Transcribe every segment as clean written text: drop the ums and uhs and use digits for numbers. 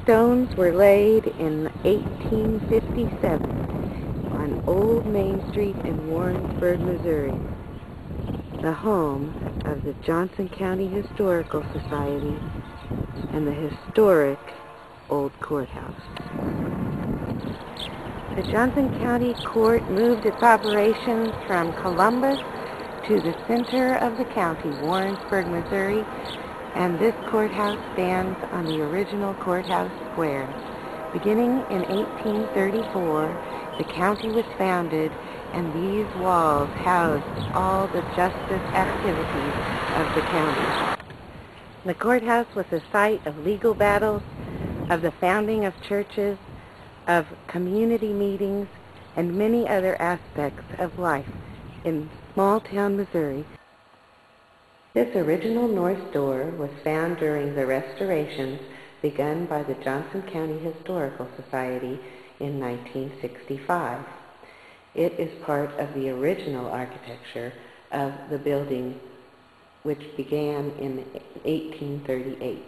stones were laid in 1857 on Old Main Street in Warrensburg, Missouri, the home of the Johnson County Historical Society and the historic Old Courthouse. The Johnson County Court moved its operations from Columbus to the center of the county, Warrensburg, Missouri, and this courthouse stands on the original courthouse square. Beginning in 1834, the county was founded, and these walls housed all the justice activities of the county. The courthouse was the site of legal battles, of the founding of churches, of community meetings, and many other aspects of life in small-town Missouri. This original north door was found during the restorations begun by the Johnson County Historical Society in 1965. It is part of the original architecture of the building, which began in 1838.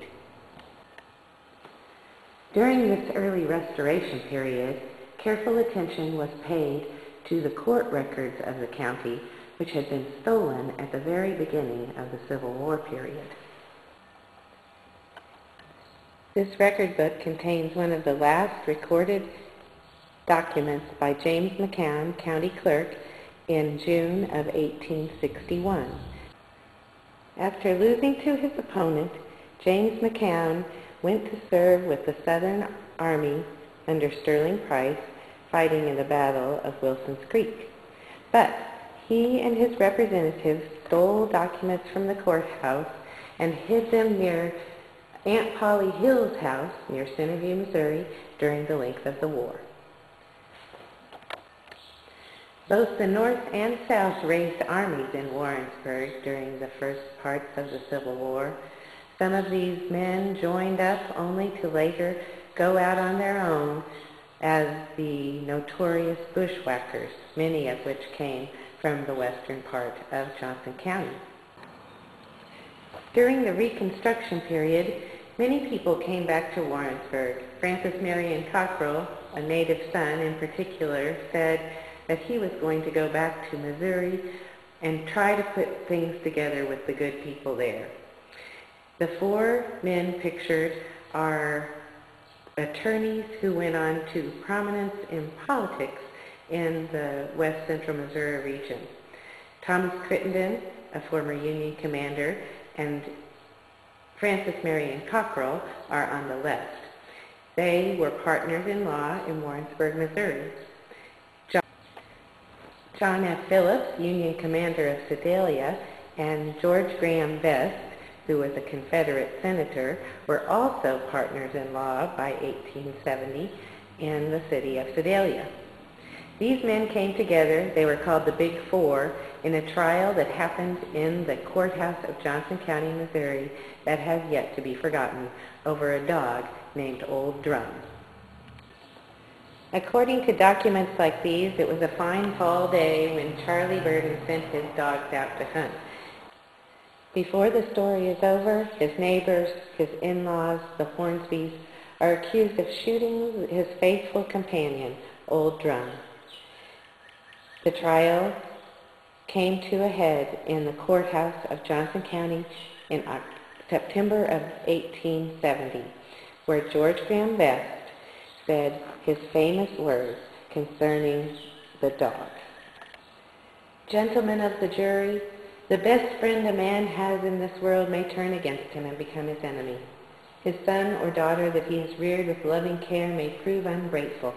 During this early restoration period, careful attention was paid to the court records of the county, which had been stolen at the very beginning of the Civil War period. This record book contains one of the last recorded documents by James McCown, county clerk, in June of 1861. After losing to his opponent, James McCown went to serve with the Southern Army under Sterling Price, fighting in the Battle of Wilson's Creek. But he and his representatives stole documents from the courthouse and hid them near Aunt Polly Hill's house near Centerview, Missouri, during the length of the war. Both the North and South raised armies in Warrensburg during the first parts of the Civil War. Some of these men joined up only to later go out on their own as the notorious bushwhackers, many of which came from the western part of Johnson County. During the Reconstruction period, many people came back to Warrensburg. Francis Marion Cockrell, a native son in particular, said that he was going to go back to Missouri and try to put things together with the good people there. The four men pictured are attorneys who went on to prominence in politics in the west central Missouri region. Thomas Crittenden, a former Union commander, and Francis Marion Cockrell are on the left. They were partners-in-law in Warrensburg, Missouri. John F. Phillips, Union commander of Sedalia, and George Graham Best, who was a Confederate senator, were also partners-in-law by 1870 in the city of Sedalia. These men came together, they were called the Big Four, in a trial that happened in the courthouse of Johnson County, Missouri, that has yet to be forgotten, over a dog named Old Drum. According to documents like these, it was a fine fall day when Charlie Burden sent his dogs out to hunt. Before the story is over, his neighbors, his in-laws, the Hornsbys, are accused of shooting his faithful companion, Old Drum. The trial came to a head in the courthouse of Johnson County in September of 1870, where George Graham Best said his famous words concerning the dog. Gentlemen of the jury, the best friend a man has in this world may turn against him and become his enemy. His son or daughter that he has reared with loving care may prove ungrateful.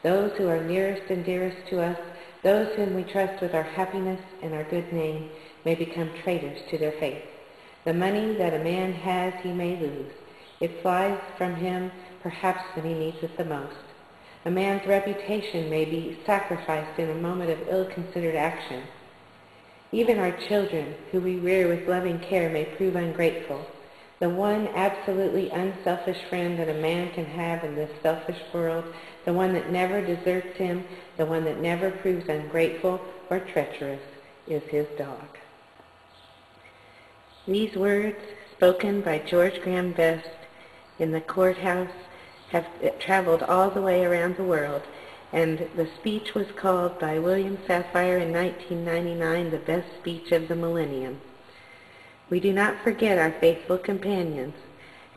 Those who are nearest and dearest to us, those whom we trust with our happiness and our good name, may become traitors to their faith. The money that a man has he may lose. It flies from him perhaps when he needs it the most. A man's reputation may be sacrificed in a moment of ill-considered action. Even our children, who we rear with loving care, may prove ungrateful. The one absolutely unselfish friend that a man can have in this selfish world, the one that never deserts him, the one that never proves ungrateful or treacherous, is his dog. These words, spoken by George Graham Best in the courthouse have traveled all the way around the world, and the speech was called by William Safire in 1999 the best speech of the millennium. We do not forget our faithful companions,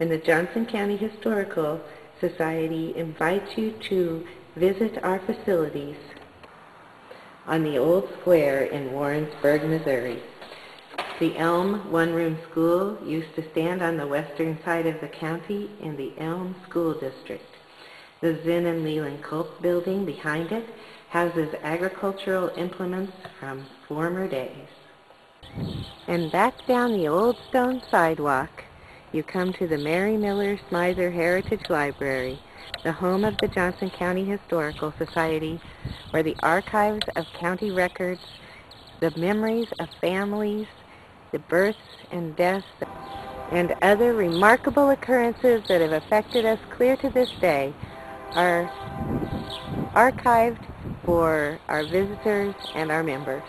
and the Johnson County Historical Society invites you to visit our facilities on the Old Square in Warrensburg, Missouri. The Elm one-room school used to stand on the western side of the county in the Elm School District. The Zinn and Leland Culp building behind it houses agricultural implements from former days. And back down the old stone sidewalk, you come to the Mary Miller Smizer Heritage Library, the home of the Johnson County Historical Society, where the archives of county records, the memories of families, the births and deaths, and other remarkable occurrences that have affected us clear to this day are archived for our visitors and our members.